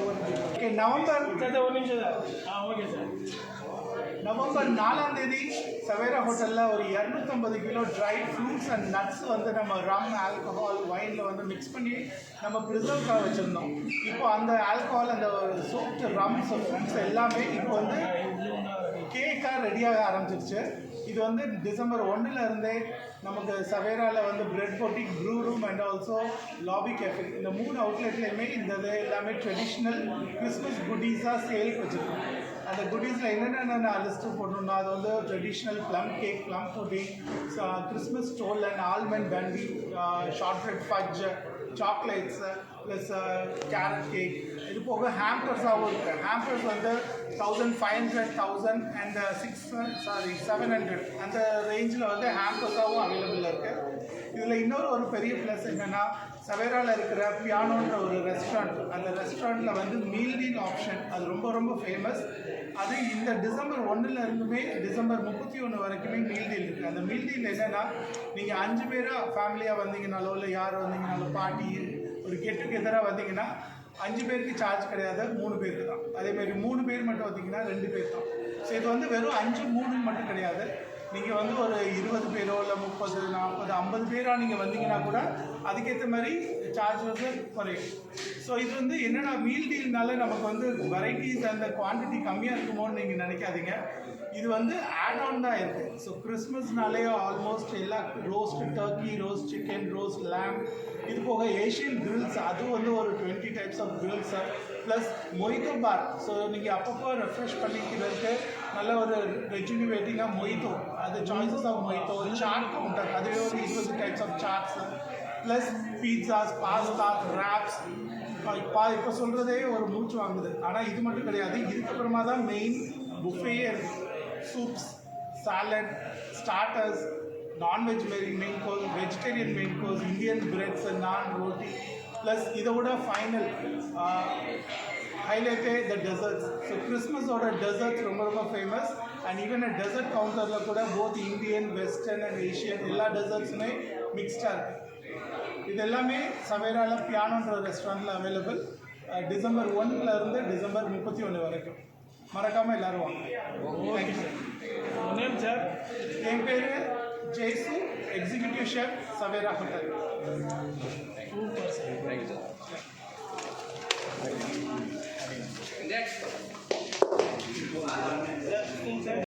Okay November 4ஆம் தேதி சவேரா ஹோட்டலில் ஒரு 250 kilo dry fruits and nuts வந்து நம்ம ரம் ஆல்கஹால் வைனில் வந்து மிக்ஸ் பண்ணி நம்ம ப்ரிசர்வ்காக வச்சுருந்தோம். இப்போ அந்த ஆல்கஹால் அந்த சோப்டு ரம்ஸ் ஃப்ரூட்ஸ் எல்லாமே இப்போ வந்து கேக்காக ரெடியாக ஆரம்பிச்சிருச்சு. இது வந்து டிசம்பர் 1 நமக்கு சவேராவில் வந்து bread boutique, brew room and also lobby cafe இந்த 3 அவுட்லெட்லேயுமே இந்த எல்லாமே ட்ரெடிஷ்னல் கிறிஸ்மஸ் குட்டீஸாக சேல்க்கு வச்சுருக்கோம். அந்த குட்டீஸில் என்னென்ன லிஸ்ட்டு போட்டோம்னா அது வந்து traditional plum cake, plum pudding, Christmas stollen and almond பண்டி, shortbread fudge, chocolates plus carrot cake. இது போக ஹேம்பர்ஸாகவும் இருக்குது. ஹேம்பர்ஸ் வந்து 1500, 1000 அண்ட் 700 அந்த ரேஞ்சில் வந்து ஹேம்பர்ஸாகவும் அவைலபிளாக இருக்குது. இதில் இன்னொரு ஒரு பெரிய ப்ளஸ் என்னென்னா சவேராவில் இருக்கிற பியானோன்ற ஒரு ரெஸ்டாரண்ட், அந்த ரெஸ்டாரண்ட்டில் வந்து மீல் டீல் ஆப்ஷன் அது ரொம்ப ஃபேமஸ். அது இந்த டிசம்பர் 1 டிசம்பர் 31 வரைக்குமே மீல் டீல் இருக்குது. அந்த மீல் டீல் என்னென்னா நீங்கள் 5 பேராக ஃபேமிலியாக வந்தீங்கனாலோ இல்லை யார் வந்தீங்கனாலோ பார்ட்டி ஒரு கெட் டுகெதராக வந்தீங்கன்னா 5 பேருக்கு சார்ஜ் கிடையாது, 3 பேருக்கு தான். அதேமாதிரி 3 பேர் மட்டும் வந்தீங்கன்னா 2 பேர் தான். ஸோ இது வந்து வெறும் 5, 3 மட்டும் கிடையாது. நீங்கள் வந்து ஒரு 20 பேரோ இல்லை 30, 40, 50 பேராக நீங்கள் வந்தீங்கன்னா கூட அதுக்கேற்ற மாதிரி சார்ஜ் வந்து குறையும். ஸோ இது வந்து என்னென்னா மீல் டீல்னால நமக்கு வந்து வெரைட்டிஸ் அந்த குவான்டிட்டி கம்மியாக இருக்குமோன்னு நீங்கள் நினைக்காதீங்க. இது வந்து ஆட் ஆன் தான் இருக்குது. ஸோ கிறிஸ்மஸ்னாலே ஆல்மோஸ்ட் எல்லா roast turkey, roast chicken, roast lamb, இது போக ஏஷியன் கிரில்ஸ் அதுவும் வந்து ஒரு 20 types of grills plus mojito bar. So நீங்கள் அப்பப்போ ரெஃப்ரெஷ் பண்ணிக்கிறதுக்கு நல்ல ஒரு ரெஜுனிவேட்டிங்காக மொய்தோ, அது choices of mojito, chaat counter அதுவே ஒரு 20 types of chaats plus pizzas, pasta, wraps. இப்போ சொல்கிறதே ஒரு மூச்சு வாங்குது. ஆனால் இது மட்டும் கிடையாது, இதுக்கப்புறமா தான் மெயின் புஃபேயே இருக்குது. Soups, salad, starters, non veg main course, vegetarian main course, Indian breads, நான், ரோட்டி ப்ளஸ் இதை விட ஃபைனல் ஹைலைட்டே த டெசர்ட்ஸ். ஸோ கிறிஸ்மஸோட டெசர்ட்ஸ் ரொம்ப ஃபேமஸ். அண்ட் ஈவன் டெசர்ட் கவுண்டரில் கூட both Indian, western and Asian எல்லா டெசர்ட்ஸுமே மிக்ஸ்டாக இருக்குது. இது எல்லாமே சவேராவில் பியானோன்ற ரெஸ்டாரண்ட்டில் அவைலபிள். டிசம்பர் 1 டிசம்பர் 31 வரைக்கும். மறக்காமல் எல்லோரும் வாங்க. Thank you sir. என் பேர் Jaisu, executive chef, Savera hotel. Super sir. Thank you.